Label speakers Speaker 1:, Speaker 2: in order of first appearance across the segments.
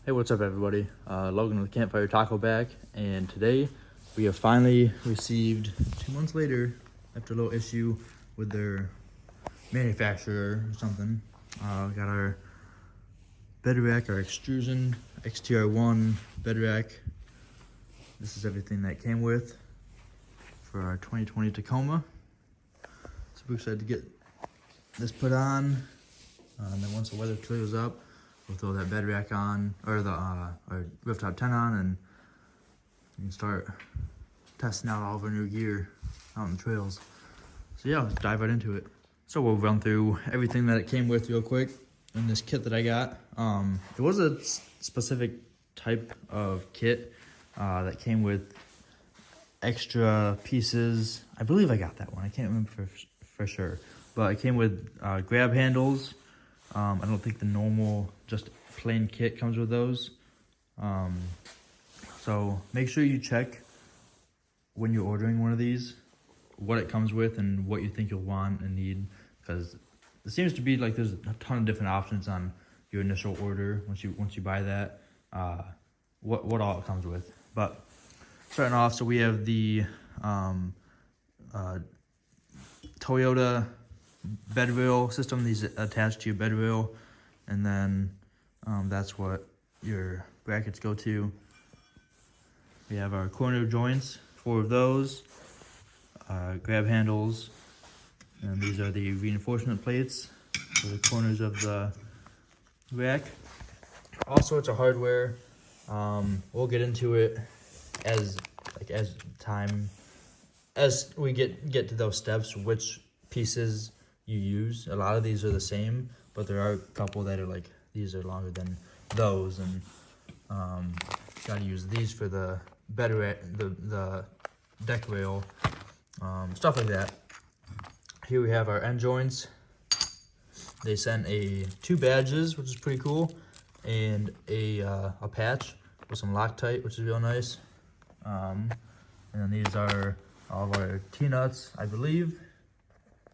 Speaker 1: Hey, what's up everybody? Logan with Campfire Taco back, and today we have finally received, 2 months later, after a little issue with their manufacturer or something, we got our bed rack, our Xtrusion XTR1 bed rack. This is everything that came with for our 2020 Tacoma. Super excited to get this put on, and then once the weather clears up, we'll throw that bed rack on, or the our rooftop tent on, and you can start testing out all of our new gear out in the trails. So yeah, let's dive right into it. So we'll run through everything that it came with real quick in this kit that I got. It was a specific type of kit that came with extra pieces. I believe I got that one. I can't remember for sure, but it came with grab handles. I don't think the normal, just plain kit comes with those. So make sure you check when you're ordering one of these, what it comes with and what you think you'll want and need, because it seems to be like there's a ton of different options on your initial order once you buy that, what all it comes with. But starting off, so we have the Toyota bed rail system. These attached to your bed rail, and then that's what your brackets go to. We have our corner joints, 4 of those, grab handles, and these are the reinforcement plates for the corners of the rack. All sorts of hardware. We'll get into it as we get to those steps, which pieces you use. A lot of these are the same, but there are a couple that are like, these are longer than those, and gotta use these for the bed rack, the deck rail, stuff like that. Here we have our end joints. They sent 2 badges, which is pretty cool, and a patch with some Loctite, which is real nice. And then these are all of our T-nuts, I believe.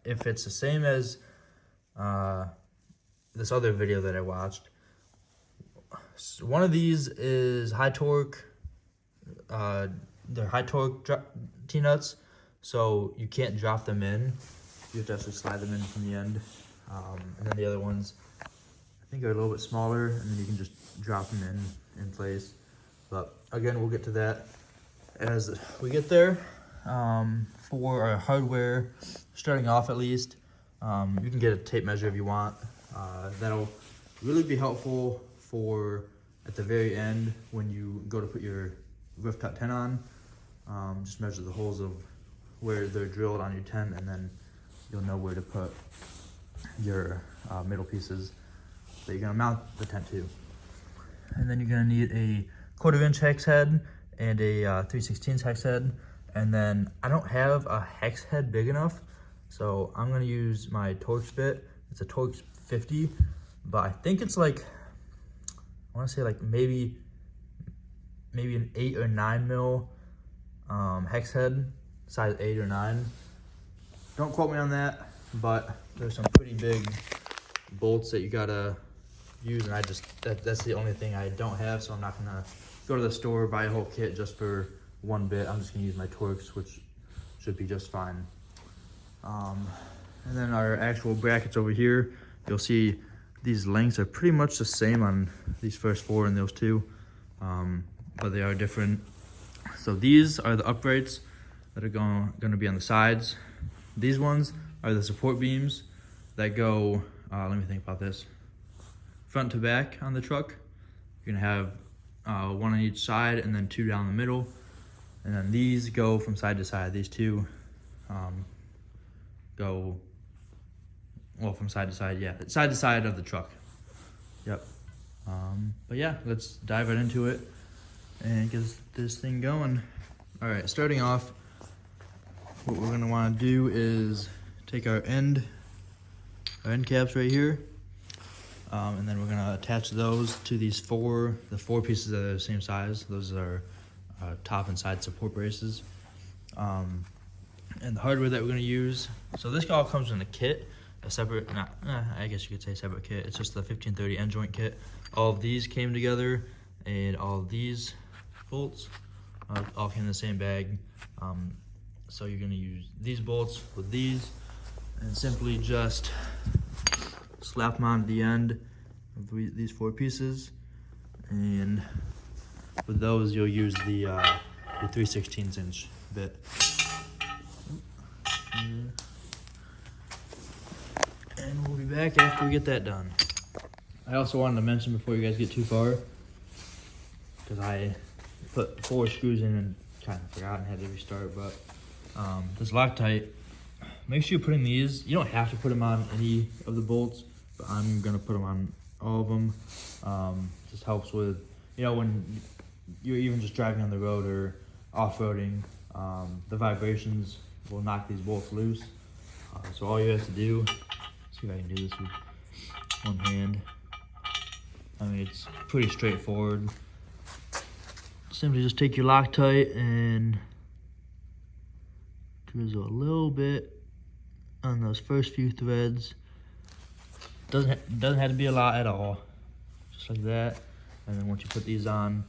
Speaker 1: If it's the same as this other video that I watched, so one of these is high torque. They're high torque T-nuts, so you can't drop them in. You have to actually slide them in from the end. And then the other ones, I think, are a little bit smaller, and then you can just drop them in place. But again, we'll get to that as we get there. For our hardware, starting off at least, you can get a tape measure if you want. That'll really be helpful for at the very end when you go to put your rooftop tent on. Just measure the holes of where they're drilled on your tent, and then you'll know where to put your middle pieces that you're gonna mount the tent to. And then you're gonna need a 1/4" hex head and a 3/16 hex head. And then I don't have a hex head big enough, so I'm gonna use my Torx bit. It's a Torx 50, but I think it's like, I wanna say like maybe an 8 or 9 mil hex head, size 8 or 9. Don't quote me on that, but there's some pretty big bolts that you gotta use, and that's the only thing I don't have, so I'm not gonna go to the store, buy a whole kit just for one bit. I'm just gonna use my Torx, which should be just fine. And then our actual brackets over here, you'll see these lengths are pretty much the same on these first 4 and those 2, but they are different. So these are the uprights that are gonna be on the sides. These ones are the support beams that go, let me think about this, front to back on the truck. You're gonna have 1 on each side and then 2 down the middle. And then these go from side to side. These 2 go, well, from side to side, yeah. Side to side of the truck. Yep. But yeah, let's dive right into it and get this thing going. All right, starting off, what we're gonna wanna do is take our end caps right here, and then we're gonna attach those to these the 4 pieces that are the same size. Those are top and side support braces. And the hardware that we're gonna use, so this all comes in a kit, a separate, I guess you could say separate kit. It's just the 1530 end joint kit. All of these came together and all of these bolts all came in the same bag. So you're gonna use these bolts with these, and simply just slap them on the end of these 4 pieces. And with those, you'll use the 3/16 inch bit. And we'll be back after we get that done. I also wanted to mention before you guys get too far, because I put 4 screws in and kind of forgot and had to restart, but this Loctite, make sure you're putting these, you don't have to put them on any of the bolts, but I'm gonna put them on all of them. Just helps with, you know, when you're even just driving on the road or off-roading, the vibrations will knock these bolts loose. So all you have to do, see if I can do this with one hand. I mean, it's pretty straightforward. Simply just take your Loctite and drizzle a little bit on those first few threads. Doesn't have to be a lot at all. Just like that. And then once you put these on,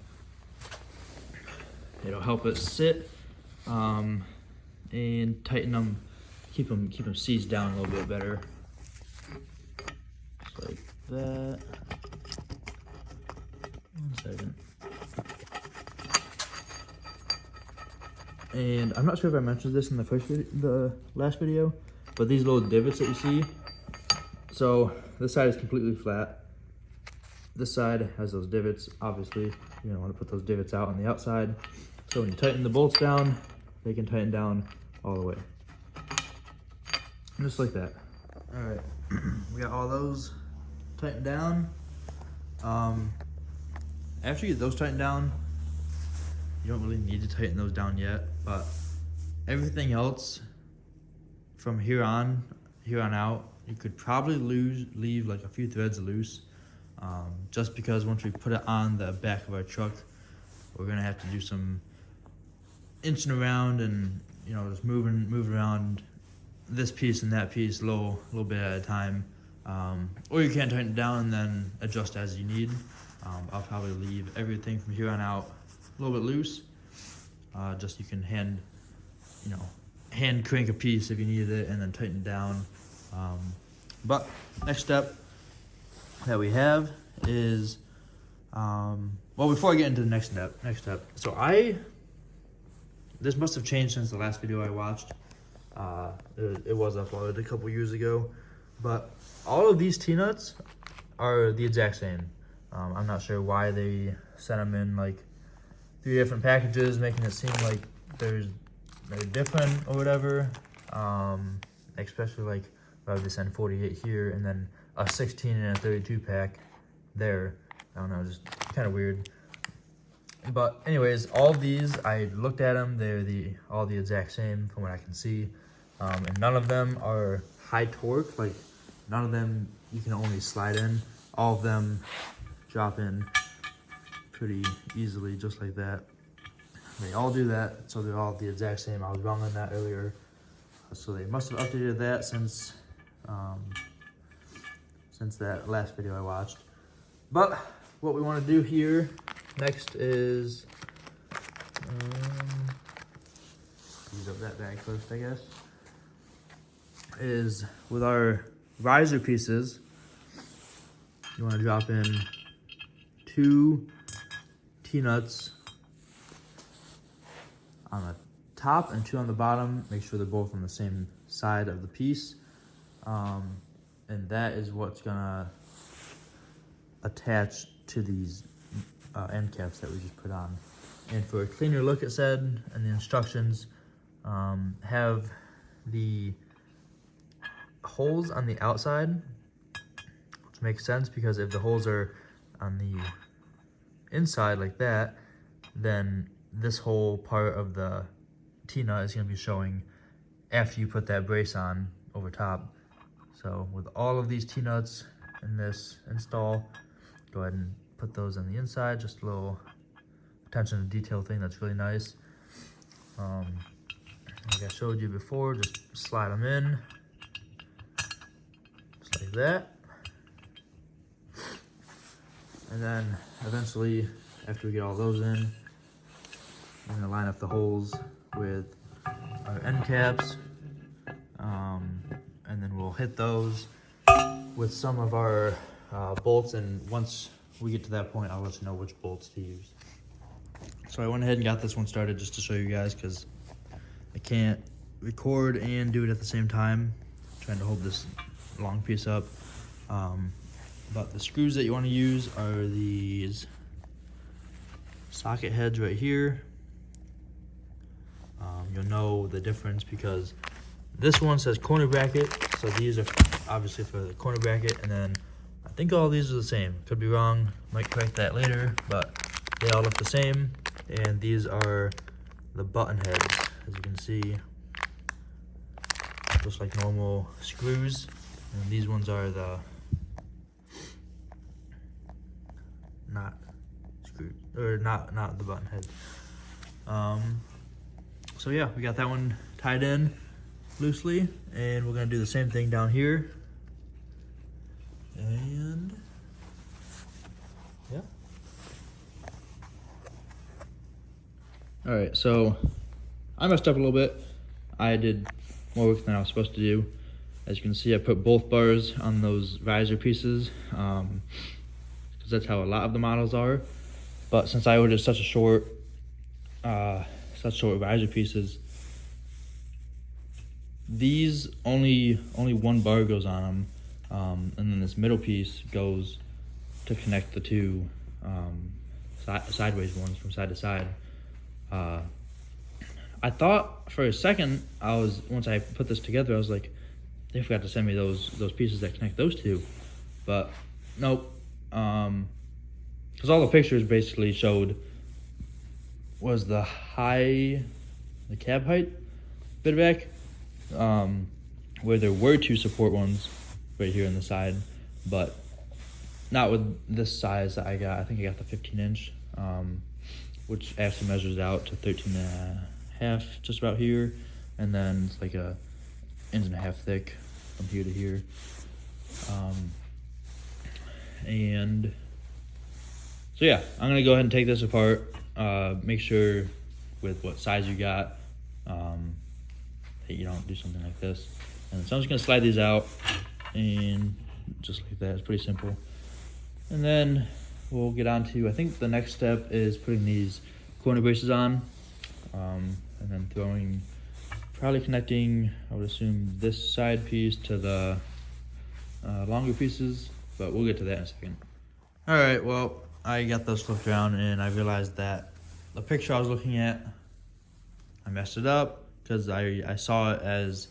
Speaker 1: it'll help it sit and tighten them, keep them seized down a little bit better. Just like that. 1 second. And I'm not sure if I mentioned this in the last video, but these little divots that you see, so this side is completely flat. This side has those divots. Obviously, you're gonna want to put those divots out on the outside. So when you tighten the bolts down, they can tighten down all the way. Just like that. All right, we got all those tightened down. After you get those tightened down, you don't really need to tighten those down yet, but everything else from here on out, you could probably leave like a few threads loose, just because once we put it on the back of our truck, we're gonna have to do some inching around and, you know, just moving around this piece and that piece a little bit at a time. Or you can tighten it down and then adjust as you need. I'll probably leave everything from here on out a little bit loose. Just you can hand crank a piece if you needed it and then tighten it down. But next step that we have is, well, before I get into the next step, so this must have changed since the last video I watched. It was uploaded a couple years ago, but all of these T-nuts are the exact same. I'm not sure why they sent them in like 3 different packages, making it seem like they're different or whatever. Especially like why would they send 48 here and then a 16 and a 32 pack there? I don't know, just kind of weird. But anyways, all of these, I looked at them, they're all the exact same from what I can see. And none of them are high torque, like none of them you can only slide in. All of them drop in pretty easily, just like that. They all do that, so they're all the exact same. I was wrong on that earlier. So they must have updated that since that last video I watched. But what we want to do here next is use up that bag first, I guess. Is with our riser pieces, you want to drop in 2 T-nuts on the top and 2 on the bottom. Make sure they're both on the same side of the piece. And that is what's gonna attach to these end caps that we just put on. And for a cleaner look, it said in the instructions, have the holes on the outside, which makes sense because if the holes are on the inside like that, then this whole part of the T-nut is going to be showing after you put that brace on over top. So with all of these T-nuts in this install, go ahead and put those on the inside. Just a little attention to detail thing that's really nice. Like I showed you before, just slide them in just like that, and then eventually after we get all those in, we're gonna line up the holes with our end caps, and then we'll hit those with some of our bolts, and once we get to that point, I'll let you know which bolts to use. So I went ahead and got this one started just to show you guys, because I can't record and do it at the same time. I'm trying to hold this long piece up. But the screws that you want to use are these socket heads right here. You'll know the difference because this one says corner bracket, so these are obviously for the corner bracket, and then I think all these are the same. Could be wrong, might correct that later, but they all look the same. And these are the button heads, as you can see. Looks like normal screws, and these ones are the not screwed, or not the button head. So yeah, we got that one tied in loosely, and we're gonna do the same thing down here. And yeah. All right, so I messed up a little bit. I did more work than I was supposed to do. As you can see, I put both bars on those riser pieces, because that's how a lot of the models are. But since I ordered such short riser pieces, these only one bar goes on them, and then this middle piece goes to connect the two sideways ones from side to side. I thought for a second, once I put this together, I was like, they forgot to send me those pieces that connect those two, but nope. Because all the pictures basically showed was the cab height bit back, where there were two support ones right here on the side, but not with this size that I got. I think I got the 15-inch, which actually measures out to 13.5, just about here, and then it's like a 1.5 thick from here to here. And so yeah, I'm gonna go ahead and take this apart, make sure with what size you got, that you don't do something like this. And so I'm just gonna slide these out, and just like that. It's pretty simple. And then we'll get on to, I think the next step is putting these corner braces on, and then probably connecting, I would assume, this side piece to the longer pieces, but we'll get to that in a second. All right, well, I got those flipped around, and I realized that the picture I was looking at, I messed it up, because I saw it as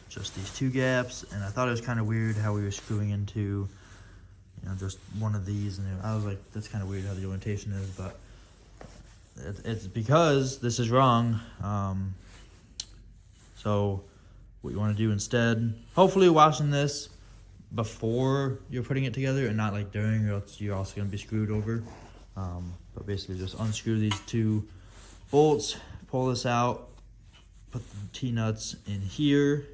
Speaker 1: just these two gaps, and I thought it was kind of weird how we were screwing into, just one of these, and I was like, that's kind of weird how the orientation is, but it's because this is wrong. So what you want to do instead, hopefully watching this before you're putting it together and not like during, or else you're also going to be screwed over. But basically just unscrew these two bolts, pull this out, put the T-nuts in here,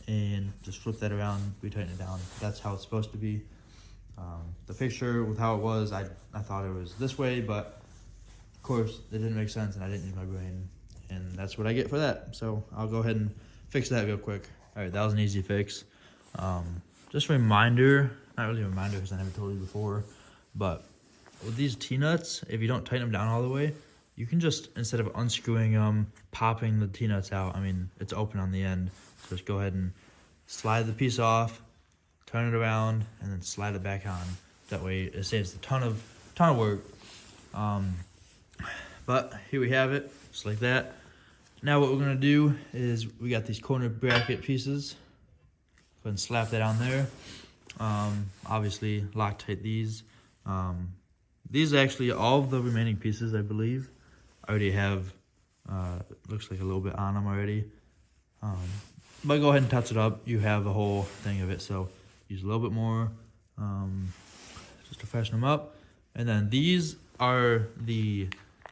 Speaker 1: and just flip that around, retighten it down. That's how it's supposed to be. The picture with how it was, I thought it was this way, but of course it didn't make sense, and I didn't use my brain, and that's what I get for that. So I'll go ahead and fix that real quick. All right, that was an easy fix. Just a reminder, not really a reminder because I never told you before, but with these T-nuts, if you don't tighten them down all the way, you can just, instead of unscrewing them, popping the T-nuts out, I mean, it's open on the end, so just go ahead and slide the piece off, turn it around, and then slide it back on. That way it saves a ton of work. But here we have it, just like that. Now what we're gonna do is, we got these corner bracket pieces. Go ahead and slap that on there. Obviously Loctite these. These actually, all of the remaining pieces, I believe, already have, looks like a little bit on them already. But go ahead and touch it up. You have a whole thing of it, so use a little bit more, just to freshen them up. And then these are the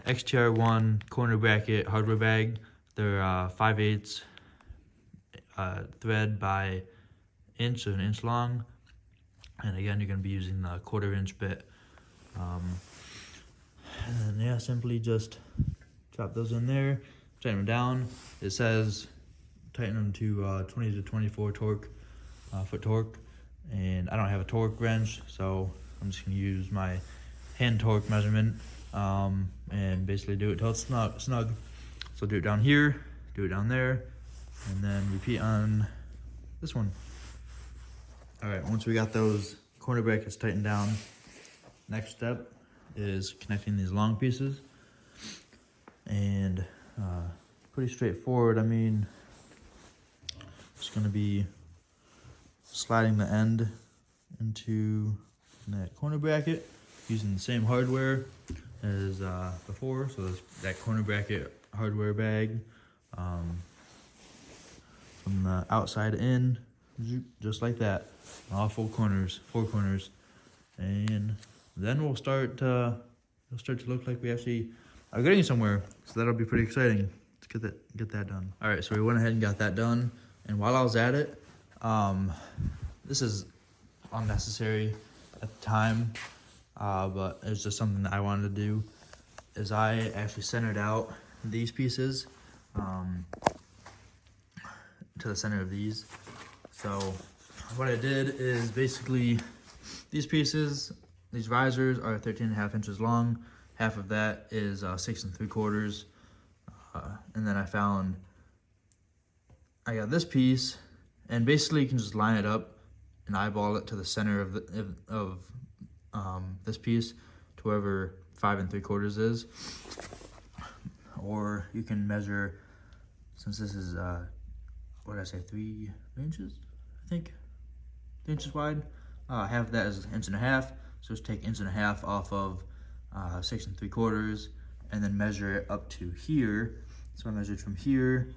Speaker 1: XTR1 corner bracket hardware bag. They're 5/8 thread by inch, so an inch long. And again, you're going to be using the 1/4 inch bit. And then yeah, simply just drop those in there, tighten them down. It says tighten them to 20 to 24 foot torque, and I don't have a torque wrench, so I'm just gonna use my hand torque measurement and basically do it till it's snug. So do it down here, do it down there, and then repeat on this one. All right, once we got those corner brackets tightened down, next step is connecting these long pieces, and pretty straightforward. I mean, it's gonna be sliding the end into that corner bracket using the same hardware as before. So there's that corner bracket hardware bag from the outside in, just like that, all four corners, and then we'll start to, it'll start to look like we actually are getting somewhere. So that'll be pretty exciting. Let's get that done. All right, so we went ahead and got that done, and while I was at it, this is unnecessary at the time, but it's just something that I wanted to do, is I actually centered out these pieces to the center of these. So what I did is basically these pieces, these risers are 13.5 inches long. Half of that is 6 3/4. And then I got this piece, and basically you can just line it up and eyeball it to the center of this piece to wherever 5 3/4 is. Or you can measure, since this is, what did I say, 3 inches? I think 3 inches wide. Half of that is 1.5 inches. So just take 1.5 inches off of 6 3/4 and then measure it up to here. So I measured from here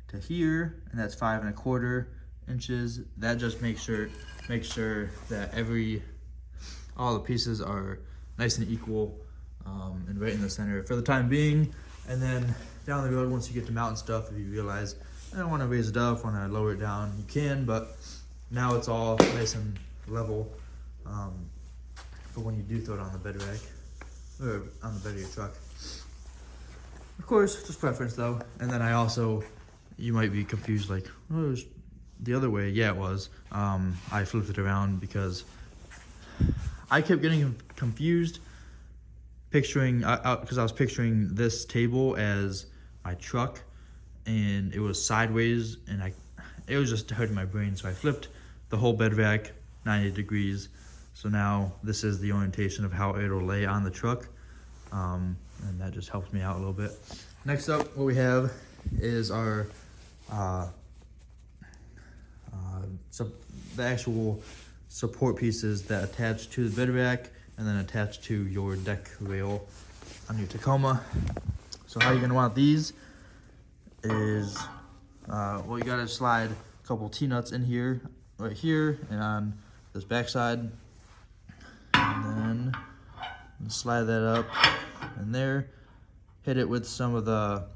Speaker 1: to here, and that's 5 1/4 inches. That just makes sure that all the pieces are nice and equal and right in the center for the time being. And then down the road, once you get to mountain stuff, if you realize I don't want to raise it up, want to lower it down, you can, but now it's all nice and level for when you do throw it on the bed rack or on the bed of your truck. Of course, just preference though. And then I also, you might be confused, like, oh, it was the other way. Yeah, it was. I flipped it around because I kept getting confused, because I was picturing this table as my truck, and it was sideways, and it was just hurting my brain. So I flipped the whole bed rack 90 degrees. So now this is the orientation of how it'll lay on the truck. And that just helps me out a little bit. Next up, what we have is our the actual support pieces that attach to the bed rack and then attach to your deck rail on your Tacoma. So how you're gonna want these is, well, you gotta slide a couple T-nuts in here, right here, and on this back side, and then slide that up in there. Hit it with some of the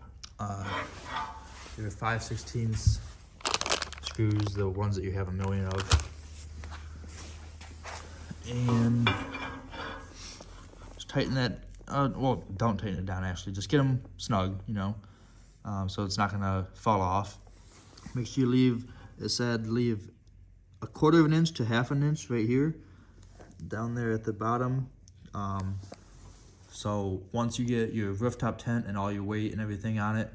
Speaker 1: your 5/16 screws, the ones that you have a million of, and just tighten that. Well, don't tighten it down. Actually, just get them snug, so it's not gonna fall off. Make sure you leave 1/4 inch to 1/2 inch right here, down there at the bottom. So once you get your rooftop tent and all your weight and everything on it,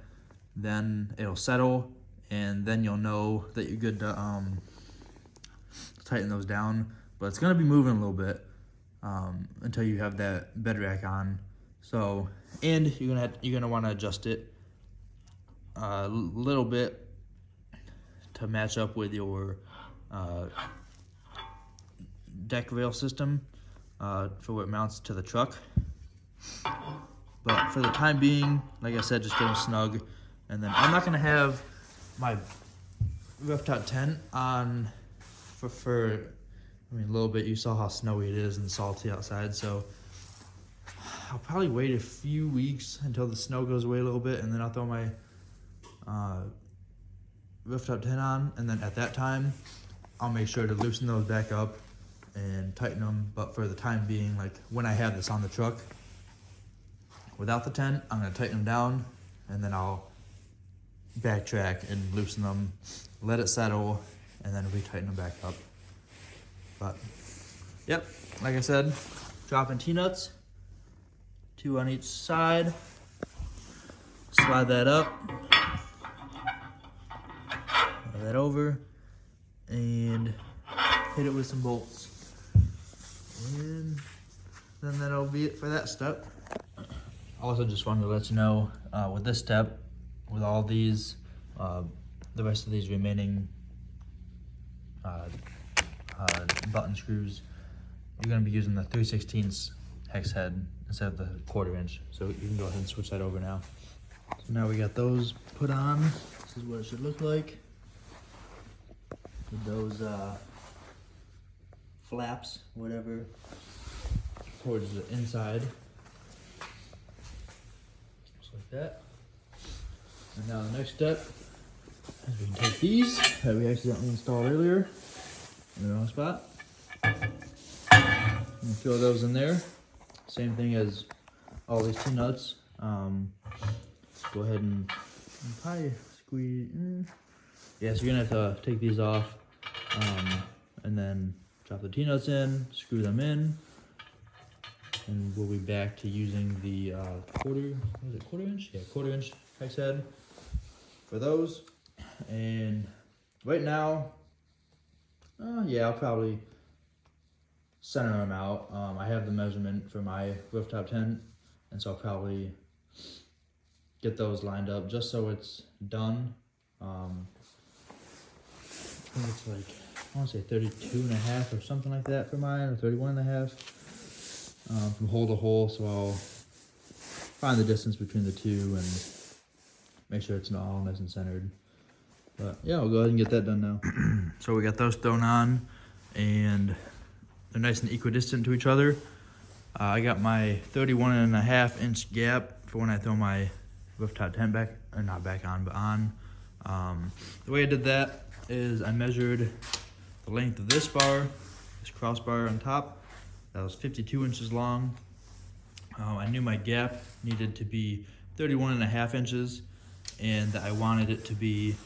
Speaker 1: then it'll settle, and then you'll know that you're good to tighten those down. But it's gonna be moving a little bit until you have that bed rack on. So, and you're gonna want to adjust it a little bit to match up with your deck rail system for where it mounts to the truck. But for the time being, like I said, just get them snug. And then I'm not gonna have my rooftop tent on for a little bit. You saw how snowy it is and salty outside, so I'll probably wait a few weeks until the snow goes away a little bit, and then I'll throw my rooftop tent on, and then at that time I'll make sure to loosen those back up and tighten them. But for the time being, like when I have this on the truck without the tent, I'm gonna tighten them down, and then I'll backtrack and loosen them, let it settle, and then retighten them back up. But yep, like I said, dropping T-nuts, 2 on each side, slide that up, slide that over, and hit it with some bolts. And then that'll be it for that step. Also just wanted to let you know, with this step, with all these, the rest of these remaining button screws, you're going to be using the 3/16 hex head instead of the 1/4 inch. So you can go ahead and switch that over now. So now we got those put on. This is what it should look like with those flaps, whatever, towards the inside, just like that. And now the next step is we can take these that we accidentally installed earlier in the wrong spot and throw those in there. Same thing as all these T-nuts. Go ahead and probably squeeze. Yeah, so you're gonna have to take these off, and then drop the T-nuts in, screw them in, and we'll be back to using the 1/4 inch? Yeah, 1/4 inch hex head for those. And right now, yeah, I'll probably center them out. I have the measurement for my rooftop tent, and so I'll probably get those lined up just so it's done. I think it's like, I want to say 32.5 or something like that for mine, or 31.5 from hole to hole. So I'll find the distance between the two and make sure it's not all nice and centered. But yeah, I'll go ahead and get that done now. So we got those thrown on, and they're nice and equidistant to each other. I got my 31.5 inch gap for when I throw my rooftop tent back, or not back on, but on. The way I did that is I measured the length of this bar, this crossbar on top. That was 52 inches long. I knew my gap needed to be 31.5 inches, and that I wanted it to be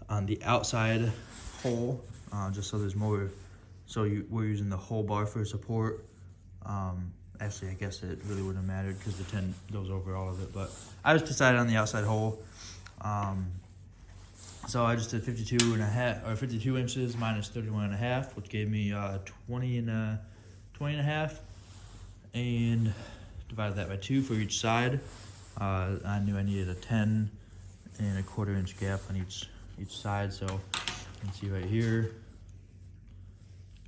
Speaker 1: on the outside hole, just so there's more. So we're using the whole bar for support. Actually, I guess it really wouldn't have mattered because the tent goes over all of it, but I just decided on the outside hole. So I just did 52.5 or 52 inches minus 31.5, which gave me 20.5, and divided that by 2 for each side. I knew I needed a 10.25 inch gap on each side, so you can see right here.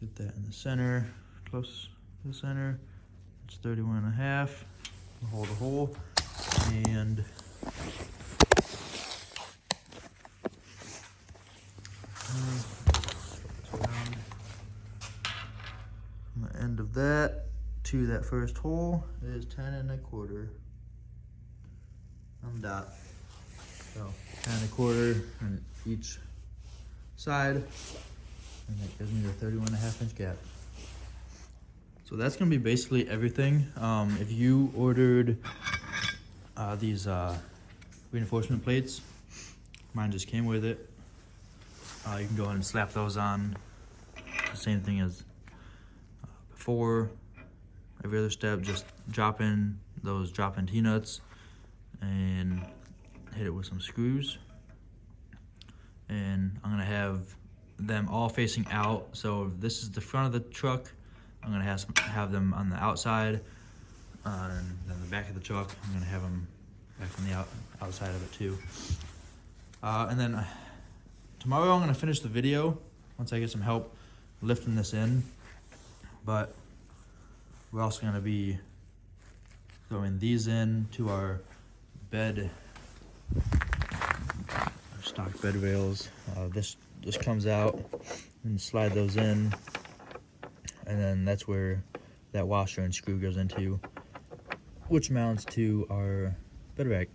Speaker 1: Get that in the center, close to the center. It's 31.5, hole to hole, and on the end of that to that first hole is 10.25 on the dot. So 10.25 on each side, and that gives me the 31.5 inch gap. So that's gonna be basically everything. If you ordered these reinforcement plates, mine just came with it. You can go ahead and slap those on. The same thing as before. Every other step, just drop in those drop-in T-nuts and hit it with some screws. And I'm gonna have them all facing out. So if this is the front of the truck, I'm gonna have them on the outside, and then the back of the truck, I'm gonna have them back on the outside of it too. And then tomorrow I'm gonna finish the video once I get some help lifting this in. But we're also gonna be throwing these in to our bed, our stock bed rails. This comes out, and slide those in, and then that's where that washer and screw goes into, which mounts to our bed rack.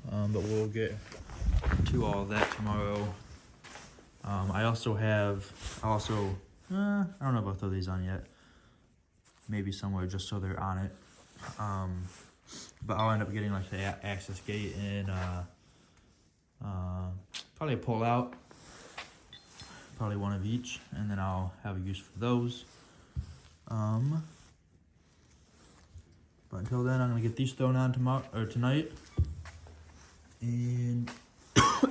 Speaker 1: But we'll get to all of that tomorrow. I'll also I don't know if I'll throw these on yet. Maybe somewhere just so they're on it. But I'll end up getting like the access gate and probably a pull out. Probably one of each, and then I'll have a use for those. But until then, I'm gonna get these thrown on tomorrow or tonight. And oh,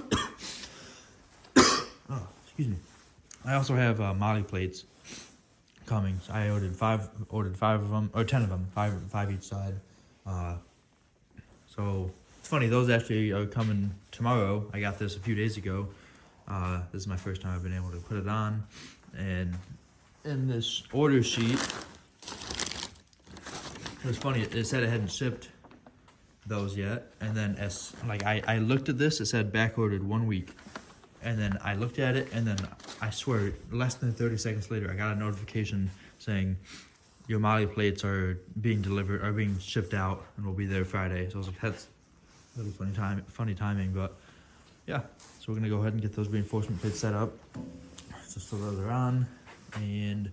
Speaker 1: excuse me. I also have molly plates coming. So I ordered five of them, or 10 of them, five each side. So it's funny, those actually are coming tomorrow. I got this a few days ago. This is my first time I've been able to put it on. And in this order sheet, it was funny, it said it hadn't shipped those yet. And then as like I looked at this, it said back ordered 1 week. And then I looked at it, and then I swear, less than 30 seconds later, I got a notification saying your molly plates are being delivered, are being shipped out, and will be there Friday. So I was like, that's a little funny timing, but yeah. So we're gonna go ahead and get those reinforcement plates set up, just so those are on. And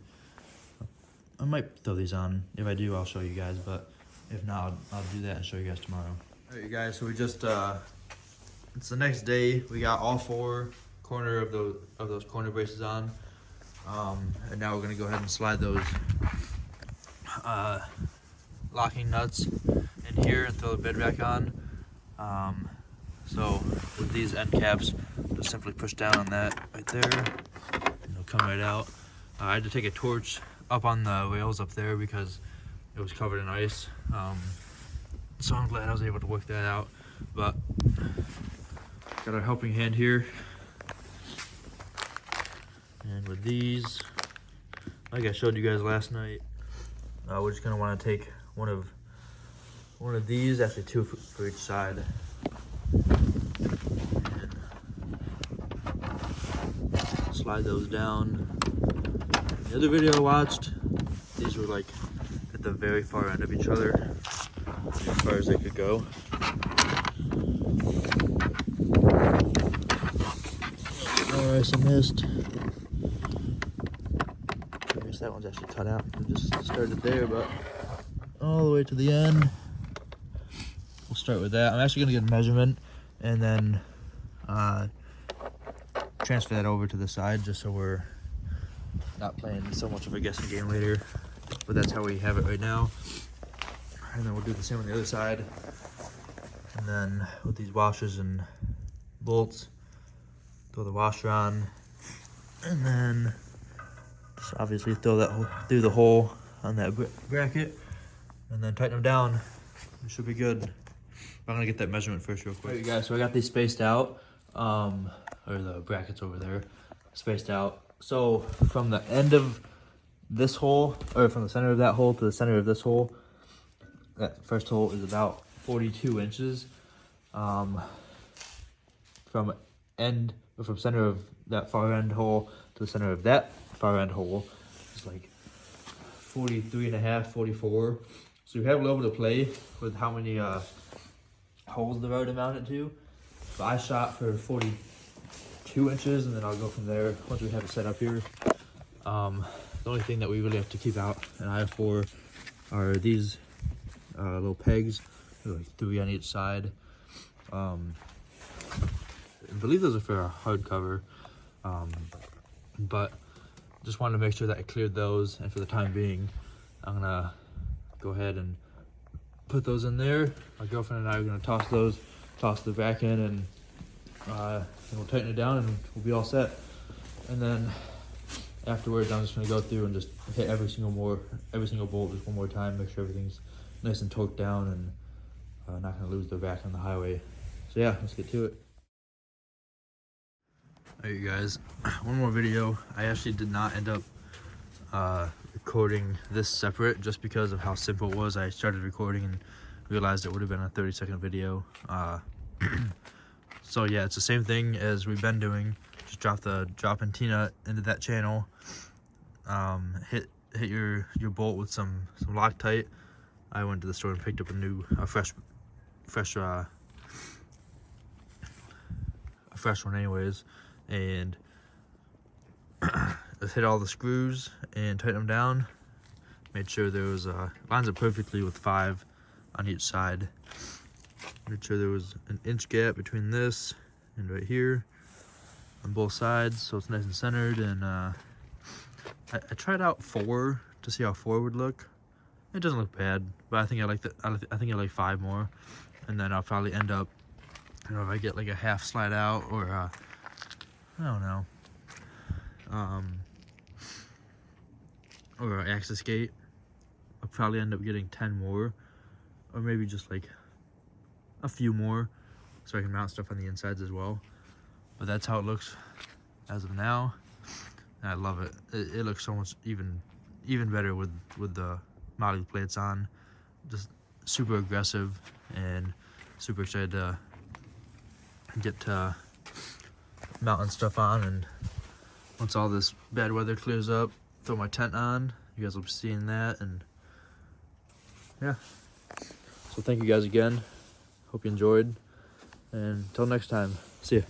Speaker 1: I might throw these on. If I do, I'll show you guys, but if not, I'll do that and show you guys tomorrow. All right, guys, so we just, it's the next day. We got all 4 corner of those corner braces on. And now we're gonna go ahead and slide those locking nuts in here and throw the bed back on. So with these end caps, just simply push down on that right there, and it'll come right out. I had to take a torch up on the rails up there because it was covered in ice. So I'm glad I was able to work that out. But got our helping hand here. And with these, like I showed you guys last night, we're just gonna want to take one of these, actually 2 for each side. And slide those down. The other video I watched, these were like at the very far end of each other, as far as they could go. Alright, I missed. I guess that one's actually cut out. We just started there, but all the way to the end. We'll start with that. I'm actually gonna get a measurement and then transfer that over to the side, just so we're not playing so much of a guessing game later. But that's how we have it right now. And then we'll do the same on the other side. And then with these washers and bolts, throw the washer on, and then just obviously throw that through the hole on that bracket, and then tighten them down. It should be good. But I'm gonna get that measurement first real quick. Alright, guys, so I got these spaced out, or the brackets over there, spaced out. So from the end of this hole, or from the center of that hole to the center of this hole, that first hole is about 42 inches. From center of that far end hole to the center of that far end hole is like 43.5, 44. So you have a little bit of play with how many holes the road mounted to. But I shot for 42 inches, and then I'll go from there once we have it set up here. The only thing that we really have to keep out an eye for are these little pegs, like 3 on each side. I believe those are for a hardcover, but just wanted to make sure that I cleared those, and for the time being, I'm gonna go ahead and put those in there. My girlfriend and I are gonna toss the vac in, and we'll tighten it down, and we'll be all set. And then afterwards, I'm just gonna go through and just hit every single bolt just one more time, make sure everything's nice and torqued down, and not gonna lose the vac on the highway. So yeah, let's get to it. Alright, you guys, one more video. I actually did not end up recording this separate just because of how simple it was. I started recording and realized it would have been a 30-second video. So yeah, it's the same thing as we've been doing. Just drop in T-nut into that channel. Hit your bolt with some Loctite. I went to the store and picked up a fresh one anyways, and Just hit all the screws and tighten them down. Made sure there was lines up perfectly with 5 on each side. Made sure there was an inch gap between this and right here on both sides, so it's nice and centered. And I tried out 4 to see how 4 would look. It doesn't look bad, but I think I like that. I think I like 5 more, and then I'll probably end up, you know, if I get like a half slide out or I don't know, or an axis gate, I'll probably end up getting 10 more, or maybe just like a few more, so I can mount stuff on the insides as well. But that's how it looks as of now, and I love it. It looks so much even better with the modded plates on. Just super aggressive and super excited to get to mounting stuff on. And once all this bad weather clears up, throw my tent on. You guys will be seeing that. And yeah, so thank you guys again. Hope you enjoyed, and until next time, see ya.